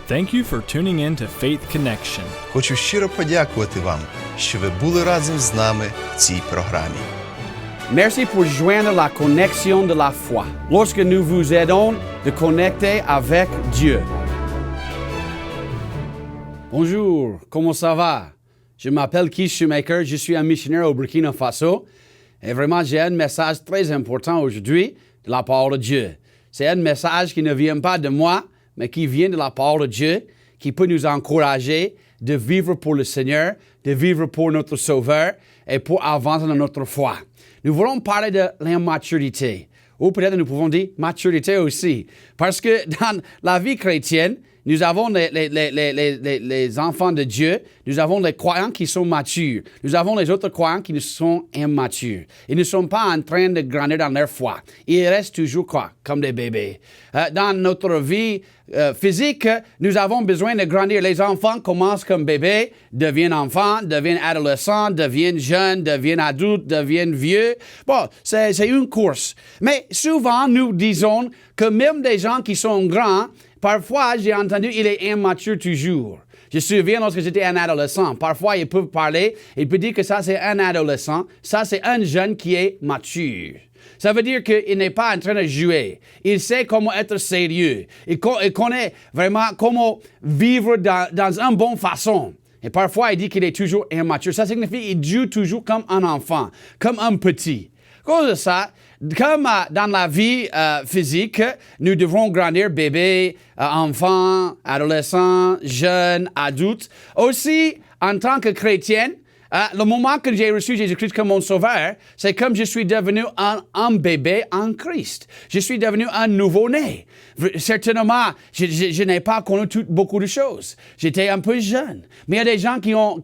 Thank you for tuning in to Faith Connection. Хочу щиро подякувати вам, що ви були разом з нами в цій програмі. Merci pour joindre la connexion de la foi. Lorsque nous vous aidons de connecter avec Dieu. Bonjour, comment ça va? Je m'appelle Keith Shoemaker, je suis un missionnaire au Burkina Faso. Et vraiment, j'ai un message très important aujourd'hui de la parole de Dieu. C'est un message qui ne vient pas de moi, mais qui vient de la parole de Dieu, qui peut nous encourager de vivre pour le Seigneur, de vivre pour notre Sauveur et pour avancer dans notre foi. Nous voulons parler de l'immaturité, ou peut-être nous pouvons dire maturité aussi, parce que dans la vie chrétienne, nous avons les enfants de Dieu, nous avons les croyants qui sont matures, nous avons les autres croyants qui sont immatures. Ils ne sont pas en train de grandir dans leur foi. Ils restent toujours quoi? Comme des bébés. Dans notre vie physique, nous avons besoin de grandir. Les enfants commencent comme bébés, deviennent enfants, deviennent adolescents, deviennent jeunes, deviennent adultes, deviennent vieux. Bon, c'est une course. Mais souvent, nous disons que même des gens qui sont grands, parfois, j'ai entendu, il est immature toujours. Je me souviens lorsque j'étais un adolescent. Parfois, ils peuvent parler, ils peuvent dire que ça, c'est un adolescent. Ça, c'est un jeune qui est mature. Ça veut dire qu'il n'est pas en train de jouer. Il sait comment être sérieux. Il connaît vraiment comment vivre dans une bonne façon. Et parfois, il dit qu'il est toujours immature. Ça signifie qu'il joue toujours comme un enfant, comme un petit. À cause de ça, comme dans la vie physique, nous devrons grandir bébé, enfant, adolescent, jeune, adulte. Aussi, en tant que chrétien, le moment que j'ai reçu Jésus-Christ comme mon sauveur, c'est comme je suis devenu un bébé en Christ. Je suis devenu un nouveau-né. Certainement, je n'ai pas connu beaucoup de choses. J'étais un peu jeune. Mais il y a des gens qui ont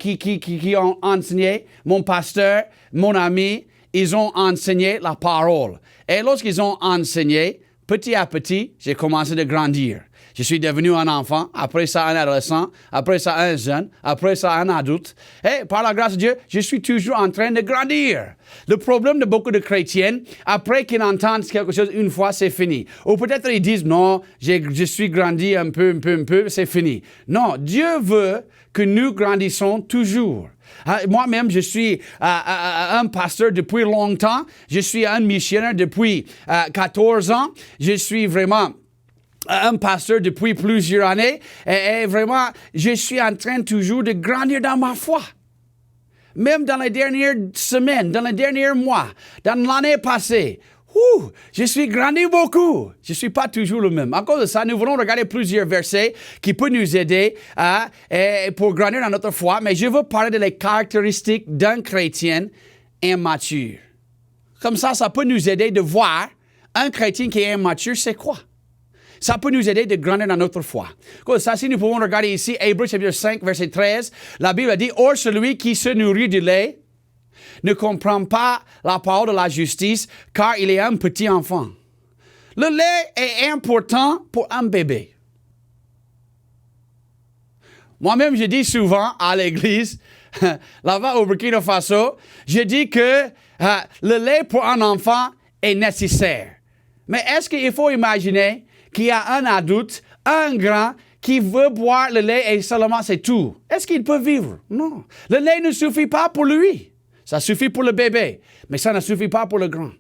enseigné, mon pasteur, mon ami, ils ont enseigné la parole. Et lorsqu'ils ont enseigné, petit à petit, j'ai commencé de grandir. Je suis devenu un enfant, après ça un adolescent, après ça un jeune, après ça un adulte. Et par la grâce de Dieu, je suis toujours en train de grandir. Le problème de beaucoup de chrétiens, après qu'ils entendent quelque chose une fois, c'est fini. Ou peut-être ils disent, non, je suis grandi un peu, c'est fini. Non, Dieu veut que nous grandissons toujours. Moi-même, je suis un pasteur depuis longtemps. Je suis un missionnaire depuis 14 ans. Je suis vraiment un pasteur depuis plusieurs années. Et vraiment, je suis en train toujours de grandir dans ma foi. Même dans les dernières semaines, dans les derniers mois, dans l'année passée, je suis grandi beaucoup. Je ne suis pas toujours le même. À cause de ça, nous voulons regarder plusieurs versets qui peuvent nous aider pour grandir dans notre foi. Mais je veux parler des caractéristiques d'un chrétien immature. Comme ça peut nous aider de voir un chrétien qui est immature, c'est quoi? Ça peut nous aider de grandir dans notre foi. Comme ça, si nous pouvons regarder ici, Hébreux chapitre 5, verset 13, la Bible dit, « Or, celui qui se nourrit du lait ne comprend pas la parole de la justice, car il est un petit enfant. » Le lait est important pour un bébé. Moi-même, je dis souvent à l'église, là-bas au Burkina Faso, je dis que le lait pour un enfant est nécessaire. Mais est-ce qu'il faut imaginer qu'il y a un adulte, un grand, qui veut boire le lait et seulement c'est tout? Est-ce qu'il peut vivre? Non. Le lait ne suffit pas pour lui. Ça suffit pour le bébé, mais ça ne suffit pas pour le grand.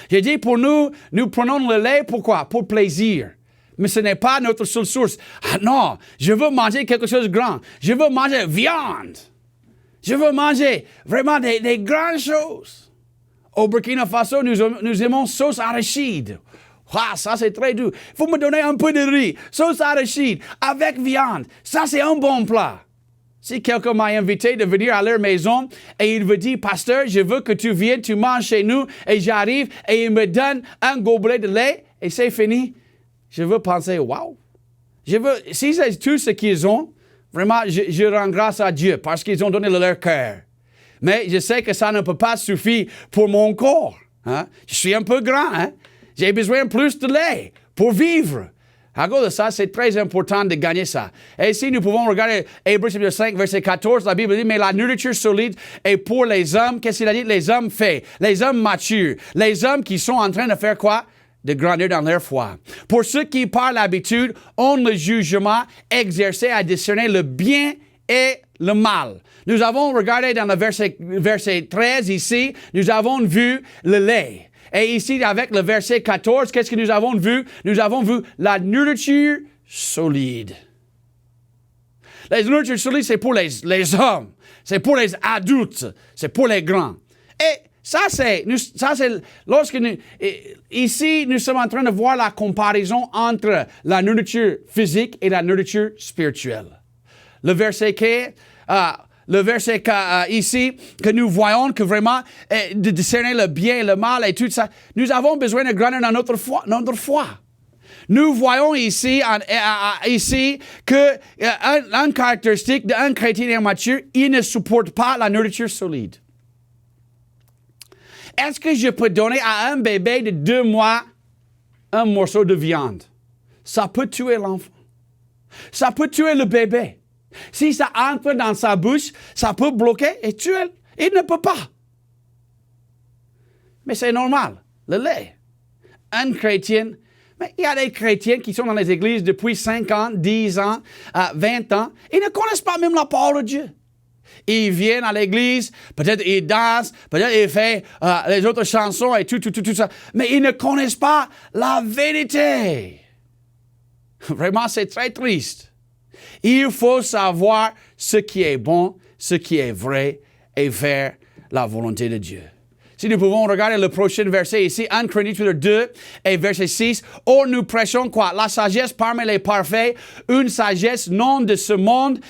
J'ai dit pour nous prenons le lait, pourquoi? Pour plaisir. Mais ce n'est pas notre seule source. Ah non, je veux manger quelque chose de grand. Je veux manger viande. Je veux manger vraiment des grandes choses. Au Burkina Faso, nous aimons sauce arachide. Ah, ça c'est très doux. Il faut me donner un peu de riz. Sauce arachide avec viande. Ça c'est un bon plat. Si quelqu'un m'a invité de venir à leur maison et il me dit, pasteur, je veux que tu viennes, tu manges chez nous, et j'arrive et il me donne un gobelet de lait et c'est fini, je veux penser, waouh. Si c'est tout ce qu'ils ont, vraiment, je rends grâce à Dieu parce qu'ils ont donné de leur cœur. Mais je sais que ça ne peut pas suffire pour mon corps. Hein? Je suis un peu grand, hein? J'ai besoin de plus de lait pour vivre. À cause de ça, c'est très important de gagner ça. Et si nous pouvons regarder Hébreux chapitre 5, verset 14, la Bible dit, mais la nourriture solide est pour les hommes. Qu'est-ce qu'il a dit? Les hommes faits, les hommes matures, les hommes qui sont en train de faire quoi? de grandir dans leur foi. Pour ceux qui, par l'habitude, ont le jugement exercé à discerner le bien et le mal. Nous avons regardé dans le verset 13 ici, nous avons vu le lait. Et ici, avec le verset 14, qu'est-ce que nous avons vu? Nous avons vu la nourriture solide. La nourriture solide, c'est pour les hommes. C'est pour les adultes. C'est pour les grands. Et lorsque ici, nous sommes en train de voir la comparaison entre la nourriture physique et la nourriture spirituelle. Le verset ici, que nous voyons que vraiment, de discerner le bien et le mal et tout ça, nous avons besoin de grandir dans notre foi. Nous voyons ici que une caractéristique d'un chrétien immature, il ne supporte pas la nourriture solide. Est-ce que je peux donner à un bébé de 2 mois un morceau de viande? Ça peut tuer l'enfant. Ça peut tuer le bébé. Si ça entre dans sa bouche, ça peut bloquer et tuer. Il ne peut pas. Mais c'est normal. Le lait. Un chrétien, mais il y a des chrétiens qui sont dans les églises depuis 5 ans, 10 ans, 20 ans. Ils ne connaissent pas même la parole de Dieu. Ils viennent à l'église, peut-être ils dansent, peut-être ils font les autres chansons et tout ça. Mais ils ne connaissent pas la vérité. Vraiment, c'est très triste. Il faut savoir ce qui est bon, ce qui est vrai et faire la volonté de Dieu. Si nous pouvons regarder le prochain verset ici, 1 Corinthiens 2 et verset 6. « Or nous prêchons quoi? La sagesse parmi les parfaits, une sagesse non de ce monde,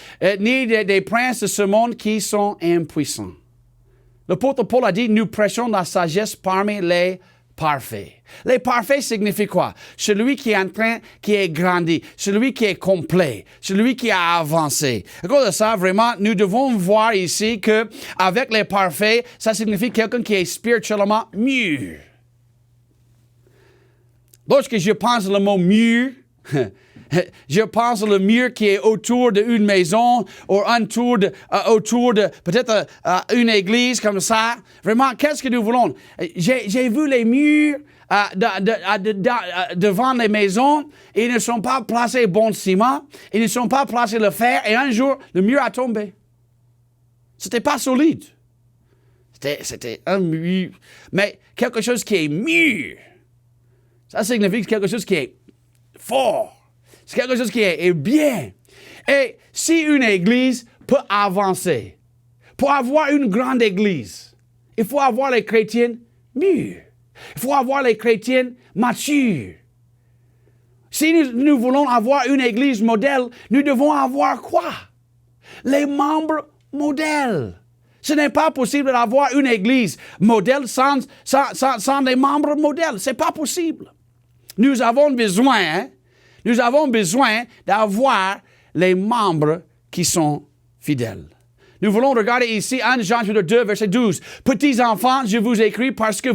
ni des princes de ce monde qui sont impuissants. » L'apôtre Paul a dit, nous prêchons la sagesse parmi les parfaits. Les parfaits signifient quoi? Celui qui est grandi, celui qui est complet, celui qui a avancé. À cause de ça, vraiment, nous devons voir ici que avec les parfaits, ça signifie quelqu'un qui est spirituellement mûr. Lorsque je pense le mot mûr, je pense le mur qui est autour d'une maison ou autour de peut-être une église comme ça. Vraiment, qu'est-ce que nous voulons? J'ai vu les murs devant les maisons. Ils ne sont pas placés bon ciment. Ils ne sont pas placés le fer. Et un jour, le mur a tombé. C'était pas solide. C'était un mur. Mais quelque chose qui est mûr. Ça signifie quelque chose qui est fort. C'est quelque chose qui est bien. Et si une église peut avancer, pour avoir une grande église, il faut avoir les chrétiens mûrs. Il faut avoir les chrétiens matures. Si nous voulons avoir une église modèle, nous devons avoir quoi? Les membres modèles. Ce n'est pas possible d'avoir une église modèle sans les membres modèles. Ce n'est pas possible. Nous avons besoin d'avoir les membres qui sont fidèles. Nous voulons regarder ici 1 Jean 2, verset 12. « Petits enfants, je vous écris parce que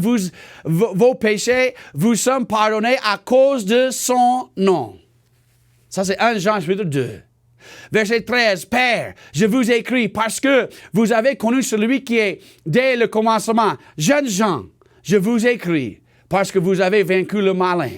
vos péchés vous sont pardonnés à cause de son nom. » Ça, c'est 1 Jean 2. Verset 13. « Père, je vous écris parce que vous avez connu celui qui est dès le commencement. Jeunes gens, je vous écris parce que vous avez vaincu le malin. »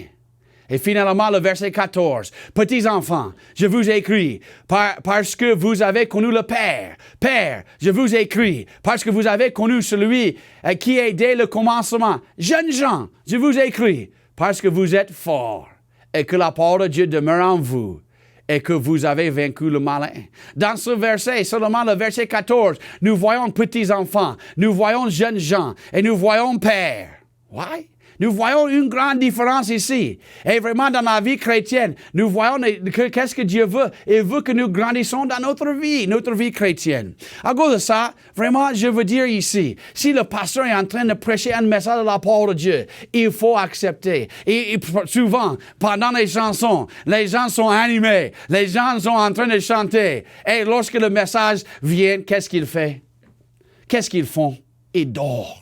Et finalement, le verset 14. « Petits enfants, je vous écris parce que vous avez connu le Père. Père, je vous écris parce que vous avez connu celui qui est dès le commencement. Jeunes gens, je vous écris parce que vous êtes forts et que la parole de Dieu demeure en vous et que vous avez vaincu le malin. » Dans ce verset, seulement le verset 14, nous voyons petits enfants, nous voyons jeunes gens et nous voyons Père. Why? Nous voyons une grande différence ici. Et vraiment, dans la vie chrétienne, nous voyons qu'est-ce que Dieu veut. Il veut que nous grandissons dans notre vie chrétienne. À cause de ça, vraiment, je veux dire ici, si le pasteur est en train de prêcher un message de la parole de Dieu, il faut accepter. Et souvent, pendant les chansons, les gens sont animés. Les gens sont en train de chanter. Et lorsque le message vient, qu'est-ce qu'il fait? Qu'est-ce qu'ils font? Ils dorment.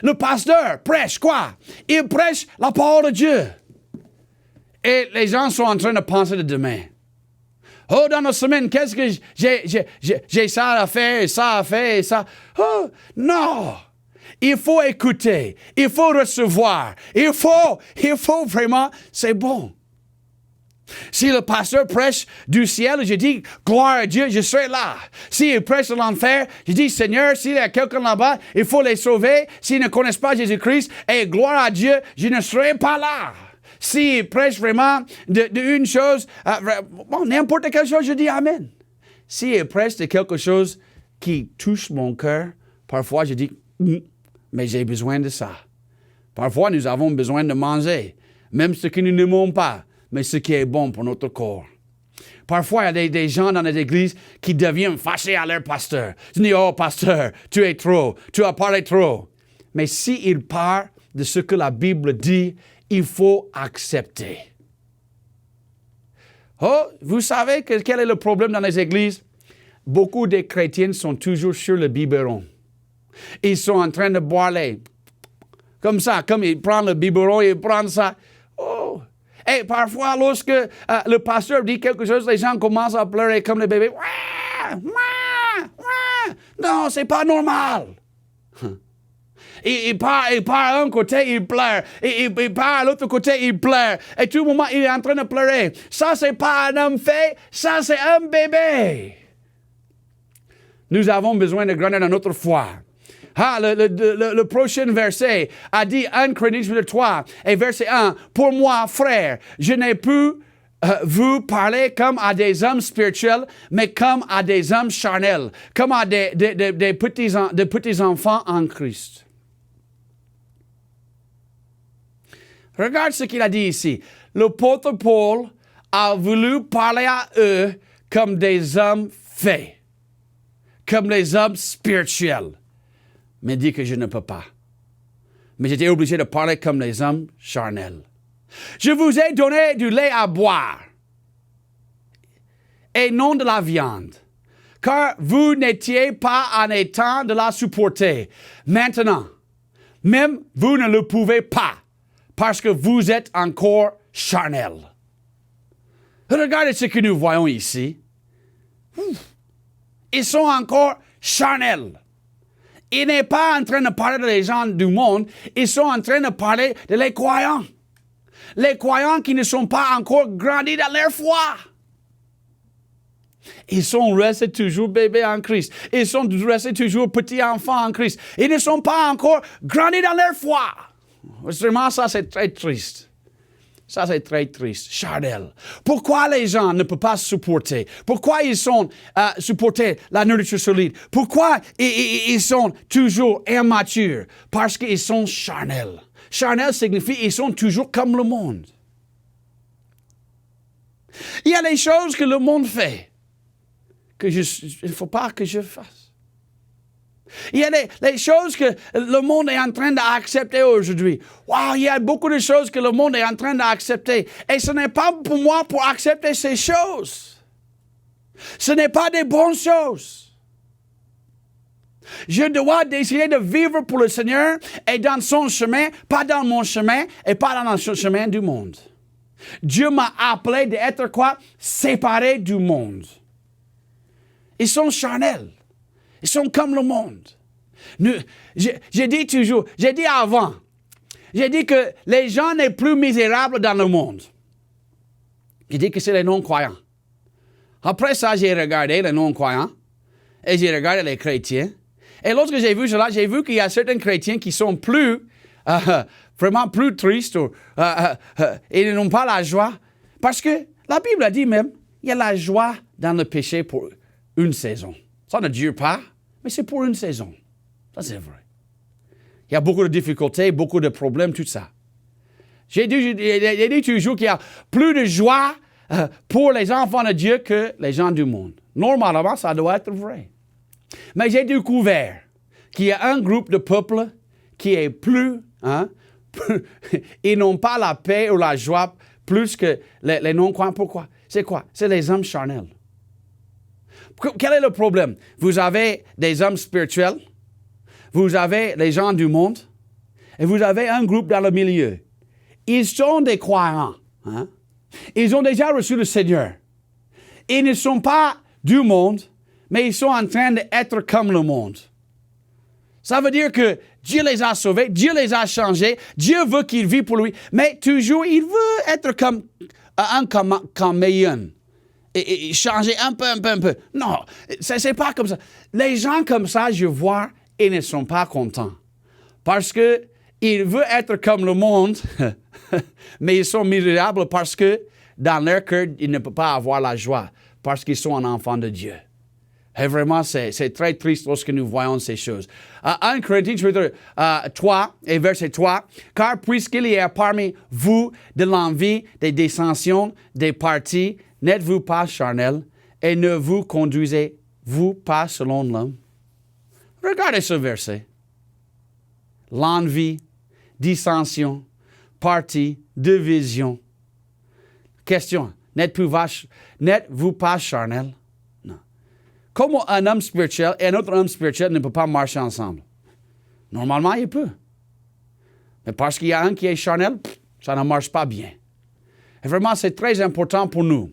Le pasteur prêche quoi? Il prêche la parole de Dieu. Et les gens sont en train de penser de demain. Oh, dans la semaine, qu'est-ce que j'ai ça à faire, et ça à faire, et ça. Oh, non! Il faut écouter. Il faut recevoir. Il faut vraiment, c'est bon. Si le pasteur prêche du ciel, je dis, gloire à Dieu, je serai là. S'il prêche de l'enfer, je dis, Seigneur, s'il y a quelqu'un là-bas, il faut les sauver. S'ils ne connaissent pas Jésus-Christ, et gloire à Dieu, je ne serai pas là. S'il prêche vraiment d'une chose, n'importe quelle chose, je dis Amen. S'il prêche de quelque chose qui touche mon cœur, parfois je dis, mais j'ai besoin de ça. Parfois, nous avons besoin de manger, même ce que nous n'aimons pas, mais ce qui est bon pour notre corps. Parfois, il y a des gens dans les églises qui deviennent fâchés à leur pasteur. Ils disent, oh pasteur, tu as parlé trop. Mais s'il parle de ce que la Bible dit, il faut accepter. Oh, vous savez quel est le problème dans les églises? Beaucoup de chrétiens sont toujours sur le biberon. Ils sont en train de boire comme ça, comme ils prennent le biberon, ils prennent ça. Oh! Et parfois, lorsque le pasteur dit quelque chose, les gens commencent à pleurer comme les bébés. Non, c'est pas normal. Il part à un côté, il pleure. Il part à l'autre côté, il pleure. Et tout le moment, il est en train de pleurer. Ça, c'est pas un homme fait, ça, c'est un bébé. Nous avons besoin de grandir dans notre foi. Le prochain verset a dit 1 Corinthiens 3 et verset 1. Pour moi, frère, je n'ai pu vous parler comme à des hommes spirituels, mais comme à des hommes charnels, comme à des petits enfants en Christ. Regarde ce qu'il a dit ici. L'apôtre Paul a voulu parler à eux comme des hommes faits, comme des hommes spirituels. Mais dit que je ne peux pas. Mais j'étais obligé de parler comme les hommes charnels. Je vous ai donné du lait à boire et non de la viande, car vous n'étiez pas en état de la supporter. Maintenant, même vous ne le pouvez pas, parce que vous êtes encore charnels. Regardez ce que nous voyons ici. Ils sont encore charnels. Il n'est pas en train de parler des gens du monde, ils sont en train de parler de les croyants. Les croyants qui ne sont pas encore grandis dans leur foi. Ils sont restés toujours bébés en Christ. Ils sont restés toujours petits enfants en Christ. Ils ne sont pas encore grandis dans leur foi. Vraiment, ça c'est très triste. Ça, c'est très triste. Charnel. Pourquoi les gens ne peuvent pas supporter? Pourquoi ils sont supporter la nourriture solide? Pourquoi ils sont toujours immatures? Parce qu'ils sont charnels. Charnel signifie qu'ils sont toujours comme le monde. Il y a des choses que le monde fait que il ne faut pas que je fasse. Il y a des choses que le monde est en train d'accepter aujourd'hui. Wow, il y a beaucoup de choses que le monde est en train d'accepter. Et ce n'est pas pour moi pour accepter ces choses. Ce n'est pas des bonnes choses. Je dois décider de vivre pour le Seigneur et dans son chemin, pas dans mon chemin et pas dans le chemin du monde. Dieu m'a appelé d'être quoi? Séparé du monde. Ils sont charnels. Ils sont comme le monde. J'ai dit avant, j'ai dit que les gens les plus misérables dans le monde, j'ai dit que c'est les non-croyants. Après ça, j'ai regardé les non-croyants et j'ai regardé les chrétiens. Et lorsque j'ai vu cela, j'ai vu qu'il y a certains chrétiens qui sont vraiment plus tristes et ils n'ont pas la joie. Parce que la Bible a dit même, il y a la joie dans le péché pour une saison. Ça ne dure pas, mais c'est pour une saison. Ça, c'est vrai. Il y a beaucoup de difficultés, beaucoup de problèmes, tout ça. J'ai dit toujours qu'il y a plus de joie pour les enfants de Dieu que les gens du monde. Normalement, ça doit être vrai. Mais j'ai découvert qu'il y a un groupe de peuples qui est ils n'ont pas la paix ou la joie plus que les non-croyants. Pourquoi? C'est quoi? C'est les hommes charnels. Quel est le problème? Vous avez des hommes spirituels, vous avez les gens du monde, et vous avez un groupe dans le milieu. Ils sont des croyants. Ils ont déjà reçu le Seigneur. Ils ne sont pas du monde, mais ils sont en train d'être comme le monde. Ça veut dire que Dieu les a sauvés, Dieu les a changés, Dieu veut qu'ils vivent pour lui, mais toujours, il veut être comme un caméléon. Et changer un peu. Non, c'est pas comme ça. Les gens comme ça, je vois, ils ne sont pas contents. Parce que ils veulent être comme le monde, mais ils sont misérables parce que dans leur cœur, ils ne peuvent pas avoir la joie, parce qu'ils sont un enfant de Dieu. Et vraiment, c'est très triste lorsque nous voyons ces choses. 1 Corinthiens chapitre 3 et verset 3. « Car puisqu'il y a parmi vous de l'envie, des dissensions, des partis, n'êtes-vous pas charnels et ne vous conduisez-vous pas selon l'homme? » Regardez ce verset. L'envie, dissension, parti, division. Question, n'êtes-vous pas charnel? Non. Comment un homme spirituel et un autre homme spirituel ne peut pas marcher ensemble? Normalement, il peut. Mais parce qu'il y a un qui est charnel, ça ne marche pas bien. Et vraiment, c'est très important pour nous.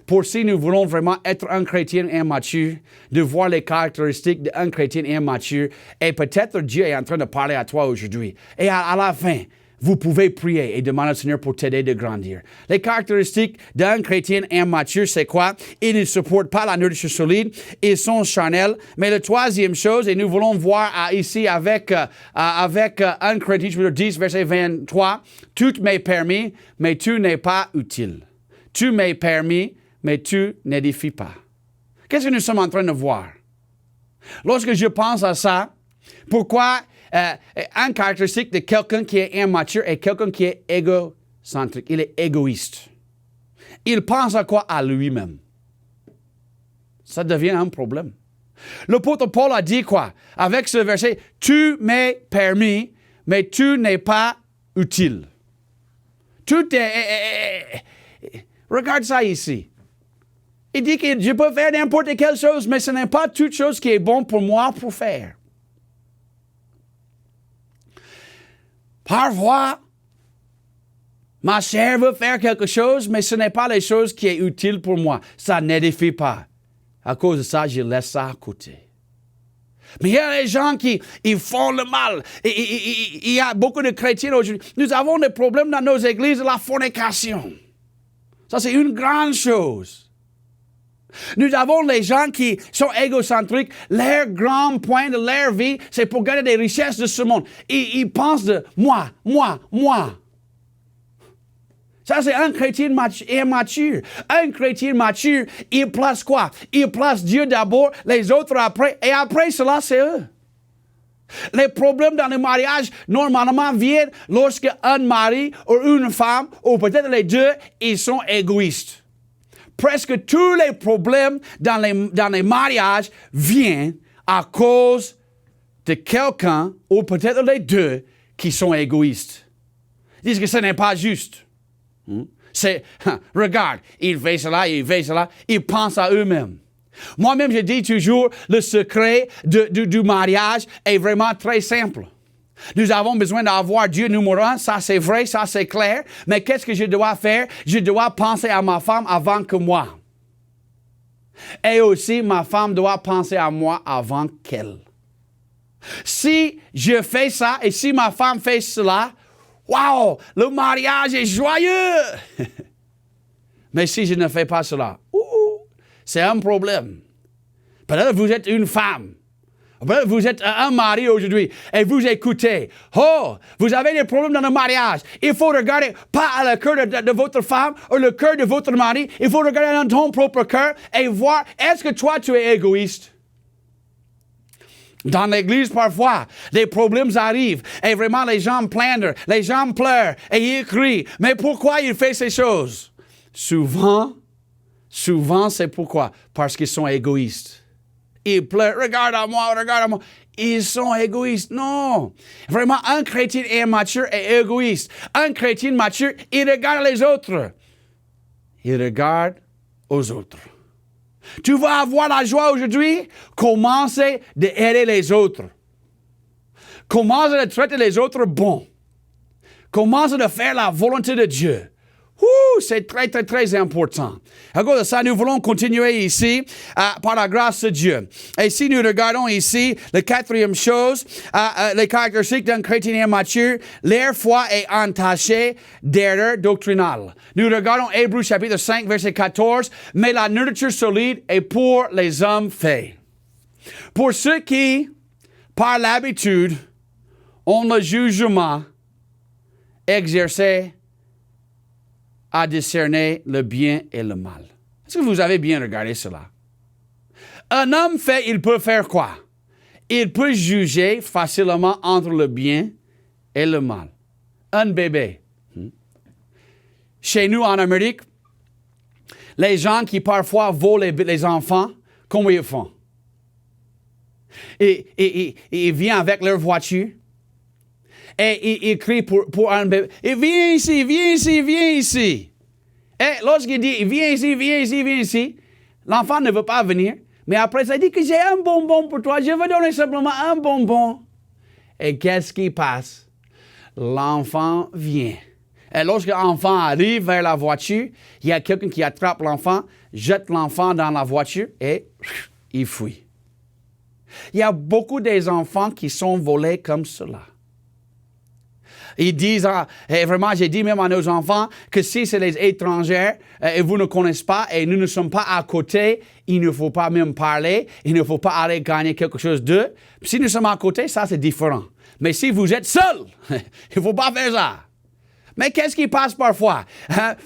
Pour si nous voulons vraiment être un chrétien immature, de voir les caractéristiques d'un chrétien immature, et peut-être Dieu est en train de parler à toi aujourd'hui. Et à la fin, vous pouvez prier et demander au Seigneur pour t'aider de grandir. Les caractéristiques d'un chrétien immature, c'est quoi? Ils ne supportent pas la nourriture solide, ils sont charnels. Mais la troisième chose, et nous voulons voir ici avec 1 Corinthiens 10, verset 23, « Tout m'est permis, mais tout n'est pas utile. Tout m'est permis, mais tu n'édifies pas. » Qu'est-ce que nous sommes en train de voir? Lorsque je pense à ça, pourquoi un caractéristique de quelqu'un qui est immature est quelqu'un qui est égocentrique, il est égoïste. Il pense à quoi? À lui-même. Ça devient un problème. L'apôtre Paul a dit quoi? Avec ce verset, « Tu m'es permis, mais tu n'es pas utile. » Tout est... Regarde ça ici. Il dit que je peux faire n'importe quelle chose, mais ce n'est pas toute chose qui est bon pour moi pour faire. Parfois, ma chair veut faire quelque chose, mais ce n'est pas les choses qui est utile pour moi. Ça n'édifie pas. À cause de ça, je laisse ça à côté. Mais il y a des gens qui ils font le mal. Il y a beaucoup de chrétiens aujourd'hui. Nous avons des problèmes dans nos églises de la fornication. Ça, c'est une grande chose. Nous avons les gens qui sont égocentriques. Leur grand point de leur vie, c'est pour gagner des richesses de ce monde. Ils pensent de moi. Ça, c'est un chrétien immature. Un chrétien mature, il place quoi? Il place Dieu d'abord, les autres après, et après cela, c'est eux. Les problèmes dans le mariage, normalement, viennent lorsque un mari ou une femme, ou peut-être les deux, ils sont égoïstes. Presque tous les problèmes dans les mariages viennent à cause de quelqu'un, ou peut-être les deux, qui sont égoïstes. Ils disent que ce n'est pas juste. Regarde, il fait cela, ils pensent à eux-mêmes. Moi-même, je dis toujours, le secret du mariage est vraiment très simple. Nous avons besoin d'avoir Dieu numéro 1, ça c'est vrai, ça c'est clair. Mais qu'est-ce que je dois faire? Je dois penser à ma femme avant que moi. Et aussi, ma femme doit penser à moi avant qu'elle. Si je fais ça et si ma femme fait cela, wow, le mariage est joyeux. Mais si je ne fais pas cela, c'est un problème. Peut-être que vous êtes une femme. Peut-être que vous êtes un mari aujourd'hui et vous écoutez. Oh, vous avez des problèmes dans le mariage. Il faut regarder pas le cœur de votre femme ou le cœur de votre mari. Il faut regarder dans ton propre cœur et voir, est-ce que toi, tu es égoïste? Dans l'église, parfois, des problèmes arrivent et vraiment les gens plaignent, les gens pleurent et ils crient. Mais pourquoi ils font ces choses? Souvent, c'est pourquoi? Parce qu'ils sont égoïstes. Ils pleurent, regarde à moi. Ils sont égoïstes. Non. Vraiment, un chrétien immature est égoïste. Un chrétien mature, il regarde les autres. Il regarde aux autres. Tu vas avoir la joie aujourd'hui? Commencez d'aider les autres. Commencez de traiter les autres bon. Commencez de faire la volonté de Dieu. C'est très, très, très important. À cause de ça, nous voulons continuer ici par la grâce de Dieu. Et si nous regardons ici, la quatrième chose, les caractéristiques d'un chrétien mature, leur foi est entachée d'erreurs doctrinales. Nous regardons Hébreux chapitre 5, verset 14, mais la nourriture solide est pour les hommes faits. Pour ceux qui, par l'habitude, ont le jugement exercé à discerner le bien et le mal. Est-ce que vous avez bien regardé cela? Un homme fait, il peut faire quoi? Il peut juger facilement entre le bien et le mal. Un bébé. Chez nous, en Amérique, les gens qui parfois volent les enfants, comment ils font? Ils viennent avec leur voiture et ils crient pour un bébé. Et viens ici, viens ici, viens ici. Et lorsqu'il dit viens ici, viens ici, viens ici, l'enfant ne veut pas venir. Mais après, ça dit que j'ai un bonbon pour toi. Je veux donner simplement un bonbon. Et qu'est-ce qui passe? L'enfant vient. Et lorsque l'enfant arrive vers la voiture, il y a quelqu'un qui attrape l'enfant, jette l'enfant dans la voiture et il fuit. Il y a beaucoup des enfants qui sont volés comme cela. Ils disent, et vraiment, j'ai dit même à nos enfants que si c'est les étrangers et vous ne connaissez pas et nous ne sommes pas à côté, il ne faut pas même parler, il ne faut pas aller gagner quelque chose d'eux. Si nous sommes à côté, ça c'est différent. Mais si vous êtes seul, il ne faut pas faire ça. Mais qu'est-ce qui passe parfois?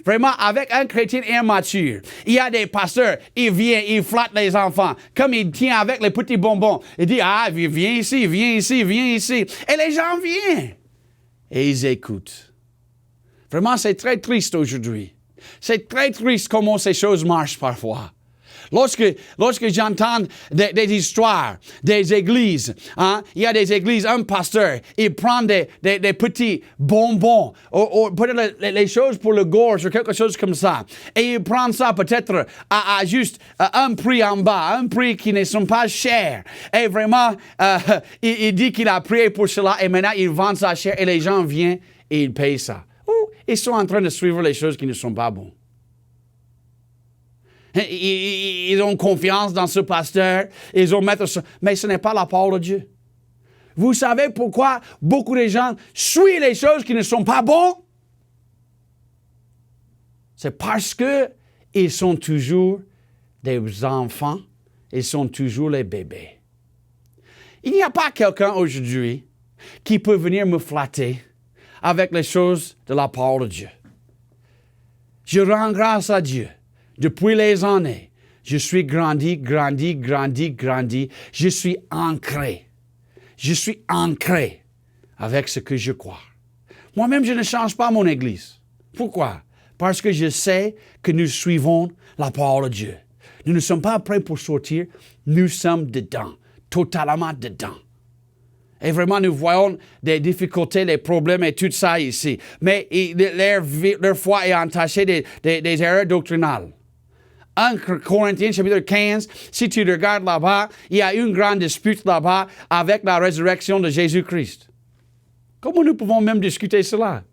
Vraiment, avec un chrétien immature, il y a des pasteurs, ils viennent, ils flattent les enfants. Comme il tient avec les petits bonbons, il dit, viens ici, viens ici, viens ici. Et les gens viennent. Et ils écoutent. Vraiment, c'est très triste aujourd'hui. C'est très triste comment ces choses marchent parfois. Lorsque j'entends des histoires, des églises, il y a des églises, un pasteur, il prend des petits bonbons, ou peut-être les choses pour le gorge, ou quelque chose comme ça. Et il prend ça peut-être à juste un prix en bas, un prix qui ne sont pas chers. Et vraiment, il dit qu'il a prié pour cela, et maintenant il vend ça cher, et les gens viennent et ils payent ça. Ou ils sont en train de suivre les choses qui ne sont pas bonnes. Ils ont confiance dans ce pasteur, ils ont mettre ça. Mais ce n'est pas la parole de Dieu. Vous savez pourquoi beaucoup de gens suivent les choses qui ne sont pas bonnes? C'est parce que ils sont toujours des enfants, ils sont toujours les bébés. Il n'y a pas quelqu'un aujourd'hui qui peut venir me flatter avec les choses de la parole de Dieu. Je rends grâce à Dieu. Depuis les années, je suis grandi. Je suis ancré. Je suis ancré avec ce que je crois. Moi-même, je ne change pas mon Église. Pourquoi? Parce que je sais que nous suivons la parole de Dieu. Nous ne sommes pas prêts pour sortir. Nous sommes dedans, totalement dedans. Et vraiment, nous voyons des difficultés, les problèmes et tout ça ici. Mais leur foi est entachée des erreurs doctrinales. 1 Corinthiens chapitre 15, si tu regardes là-bas, il y a une grande dispute là-bas avec la résurrection de Jésus-Christ. Comment nous pouvons même discuter cela?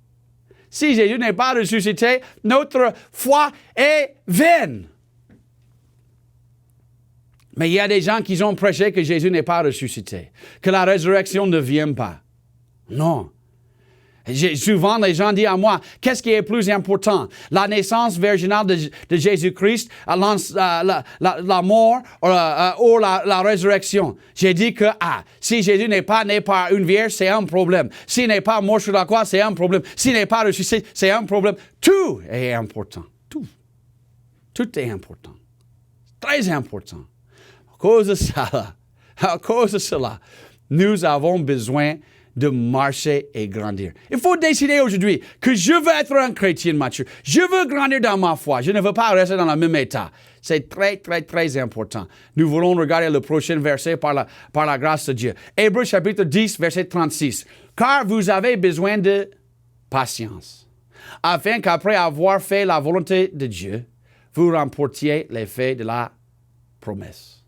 Si Jésus n'est pas ressuscité, notre foi est vaine. Mais il y a des gens qui ont prêché que Jésus n'est pas ressuscité, que la résurrection ne vient pas. Non. Souvent, les gens disent à moi, qu'est-ce qui est plus important? La naissance virginale de Jésus-Christ, la mort ou la résurrection? J'ai dit que, si Jésus n'est pas né par une vierge, c'est un problème. S'il n'est pas mort sur la croix, c'est un problème. S'il n'est pas ressuscité, c'est un problème. Tout est important. Tout. Tout est important. Très important. À cause de cela, nous avons besoin de marcher et grandir. Il faut décider aujourd'hui que je veux être un chrétien mature. Je veux grandir dans ma foi. Je ne veux pas rester dans le même état. C'est très, très, très important. Nous voulons regarder le prochain verset par la grâce de Dieu. Hébreux chapitre 10, verset 36. Car vous avez besoin de patience, afin qu'après avoir fait la volonté de Dieu, vous remportiez l'effet de la promesse.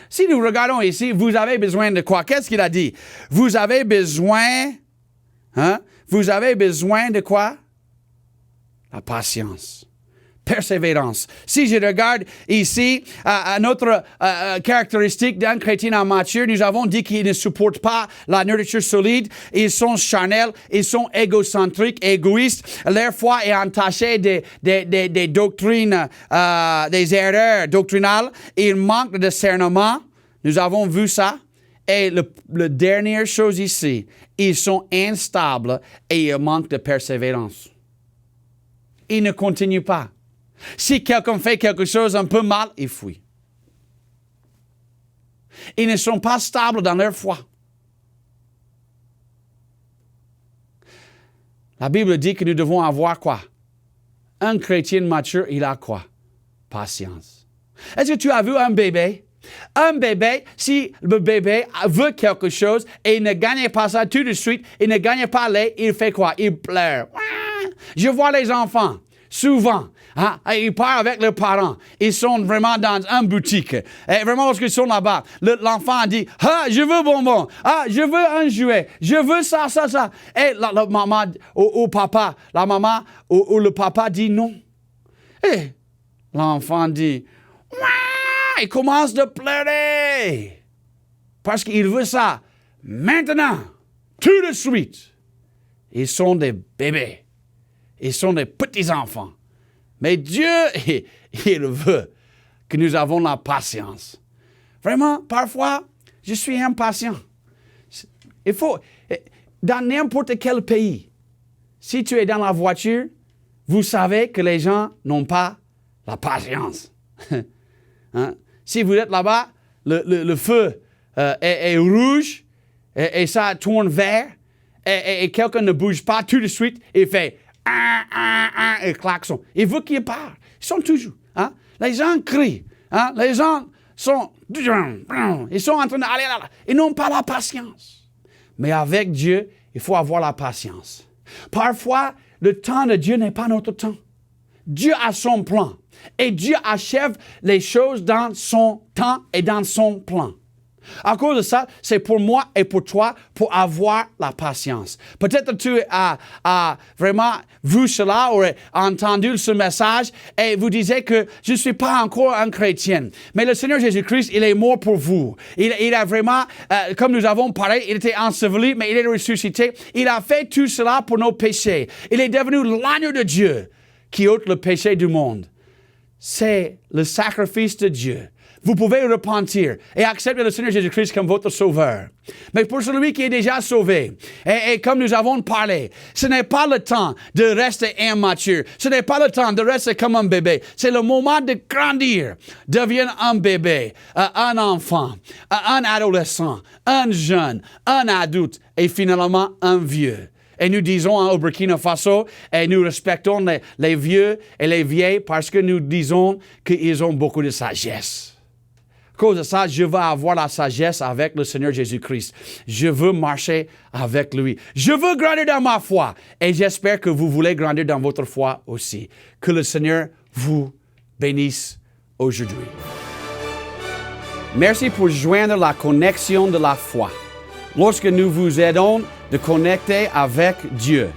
Si nous regardons ici, vous avez besoin de quoi? Qu'est-ce qu'il a dit? Vous avez besoin, Vous avez besoin de quoi? la patience. Persévérance. Si je regarde ici notre caractéristique d'un chrétien immature, nous avons dit qu'ils ne supportent pas la nourriture solide, ils sont charnels, ils sont égocentriques, égoïstes, leur foi est entachée des doctrines, des erreurs doctrinales, ils manquent de discernement, nous avons vu ça. Et la dernière chose ici, ils sont instables et ils manquent de persévérance. Ils ne continuent pas. Si quelqu'un fait quelque chose un peu mal, ils fuient. Ils ne sont pas stables dans leur foi. La Bible dit que nous devons avoir quoi? Un chrétien mature, il a quoi? Patience. Est-ce que tu as vu un bébé? Un bébé, si le bébé veut quelque chose et il ne gagne pas ça tout de suite, il ne gagne pas lait, il fait quoi? Il pleure. Je vois les enfants, souvent, hein, ils partent avec leurs parents. Ils sont vraiment dans une boutique. Et vraiment, lorsqu'ils sont là-bas, l'enfant dit, « Ah, je veux bonbon. Ah, je veux un jouet. Je veux ça, ça, ça. » Et la maman ou papa, la maman ou le papa dit non. Et l'enfant dit, « Ouah! » Il commence de pleurer. Parce qu'il veut ça. Maintenant, tout de suite. Ils sont des bébés. Ils sont des petits-enfants. Mais Dieu, il veut que nous avons la patience. Vraiment, parfois, je suis impatient. Il faut, dans n'importe quel pays, si tu es dans la voiture, vous savez que les gens n'ont pas la patience. Hein? Si vous êtes là-bas, le feu est rouge et ça tourne vert et quelqu'un ne bouge pas tout de suite, il fait et klaxon. Il veut qu'il parle. Ils sont toujours. Hein? Les gens crient. Hein? Les gens sont... Ils sont en train d'aller là. Ils n'ont pas la patience. Mais avec Dieu, il faut avoir la patience. Parfois, le temps de Dieu n'est pas notre temps. Dieu a son plan. Et Dieu achève les choses dans son temps et dans son plan. À cause de ça, c'est pour moi et pour toi pour avoir la patience. Peut-être tu as vraiment vu cela ou entendu ce message et vous disiez que je ne suis pas encore un chrétien. Mais le Seigneur Jésus-Christ, il est mort pour vous. Il a vraiment, comme nous avons parlé, il était enseveli, mais il est ressuscité. Il a fait tout cela pour nos péchés. Il est devenu l'agneau de Dieu qui ôte le péché du monde. C'est le sacrifice de Dieu. Vous pouvez repentir et accepter le Seigneur Jésus-Christ comme votre sauveur. Mais pour celui qui est déjà sauvé, et comme nous avons parlé, ce n'est pas le temps de rester immature. Ce n'est pas le temps de rester comme un bébé. C'est le moment de grandir. Deviens un bébé, un enfant, un adolescent, un jeune, un adulte et finalement un vieux. Et nous disons au Burkina Faso, et nous respectons les vieux et les vieilles parce que nous disons qu'ils ont beaucoup de sagesse. À cause de ça, je veux avoir la sagesse avec le Seigneur Jésus-Christ. Je veux marcher avec lui. Je veux grandir dans ma foi. Et j'espère que vous voulez grandir dans votre foi aussi. Que le Seigneur vous bénisse aujourd'hui. Merci pour joindre la connexion de la foi. Lorsque nous vous aidons de connecter avec Dieu,